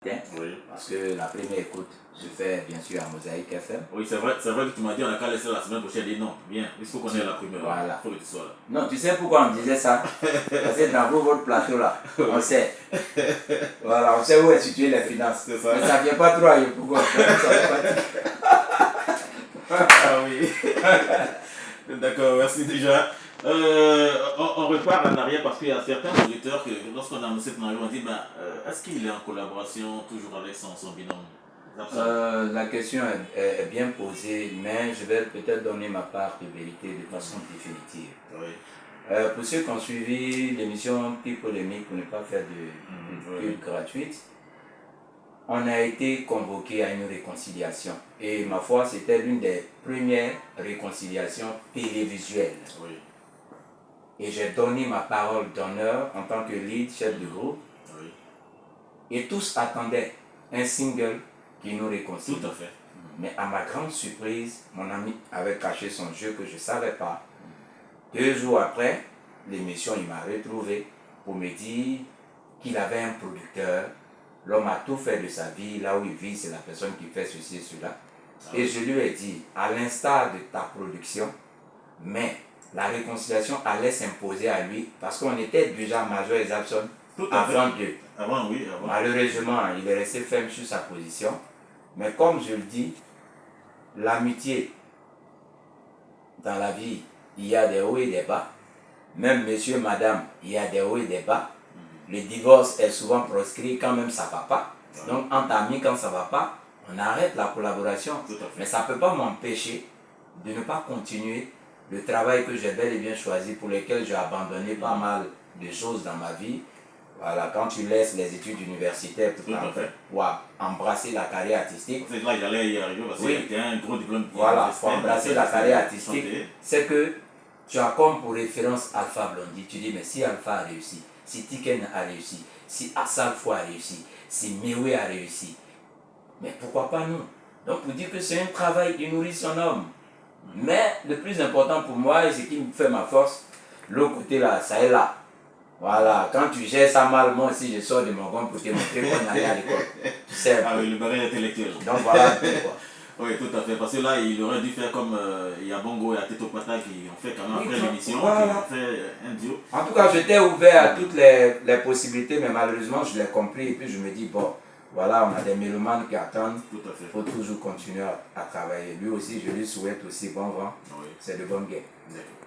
Oui. Parce que la première écoute se fait bien sûr à Mosaïque FM. Oui, c'est vrai que tu m'as dit on a qu'à laisser la semaine prochaine. Dit non, viens, il faut qu'on ait la primeur. Voilà. Il faut que tu sois là. Non, tu sais pourquoi on me disait ça? Parce que dans votre plateau là, on sait. Voilà, on sait où est situé les finances. C'est ça. Mais ça ne vient pas trop à Yopougon. Ah oui. D'accord, merci déjà. On repart en arrière parce qu'il y a certains auditeurs que lorsqu'on a annoncé ton arrivée, on dit est-ce qu'il est en collaboration toujours avec son binôme? La question est bien posée, mais je vais peut-être donner ma part de vérité de façon définitive. Oui. Pour ceux qui ont suivi l'émission Plus Polémique, pour ne pas faire de pub gratuite, on a été convoqué à une réconciliation. Et ma foi, c'était l'une des premières réconciliations télévisuelles. Oui. Et j'ai donné ma parole d'honneur en tant que lead, chef de groupe. Oui. Et tous attendaient un single qui nous réconcilie. Tout à fait. Mais à ma grande surprise, mon ami avait caché son jeu que je ne savais pas. 2 jours après l'émission, il m'a retrouvé pour me dire qu'il avait un producteur. L'homme a tout fait de sa vie, là où il vit, c'est la personne qui fait ceci et cela. Et je lui ai dit, à l'instar de ta production, mais la réconciliation allait s'imposer à lui parce qu'on était déjà majeur et absent avant d'eux. Avant, oui. Avant. Malheureusement, il est resté ferme sur sa position. Mais comme je le dis, l'amitié dans la vie, il y a des hauts et des bas. Même monsieur, madame, il y a des hauts et des bas. Le divorce est souvent proscrit quand même ça ne va pas. Donc entre amis, quand ça ne va pas, on arrête la collaboration. Mais ça ne peut pas m'empêcher de ne pas continuer le travail que j'ai bel et bien choisi, pour lequel j'ai abandonné pas mal de choses dans ma vie. Voilà, quand tu laisses les études universitaires pour embrasser la carrière artistique. C'est là il allait y arriver parce qu'il y a un gros diplôme. Voilà, pour embrasser la carrière artistique, c'est que tu as comme pour référence Alpha Blondy. Tu dis, mais si Alpha a réussi, si Tiken a réussi, si Assalfo a réussi, si Mewe a réussi, mais pourquoi pas nous? Donc pour dire que c'est un travail qui nourrit son homme. Mais le plus important pour moi, et ce qui me fait ma force, l'autre côté là, ça est là. Voilà, quand tu gères ça mal, moi aussi je sors de mon compte pour te montrer qu'on allait à l'école. Tu sais. Ah oui, le baril intellectuel. Donc voilà. Oui, tout à fait. Parce que là, il aurait dû faire comme il y a Bongo et Ateto Pata qui ont fait quand même après l'émission, qui ont fait un duo. En tout cas, j'étais ouvert à toutes les possibilités, mais malheureusement, je l'ai compris. Et puis je me dis, bon, voilà, on a des mélomanes qui attendent. Tout à fait. Il faut toujours continuer à travailler. Lui aussi, je lui souhaite aussi bon vent. Oui. C'est de bonne guerre. D'accord.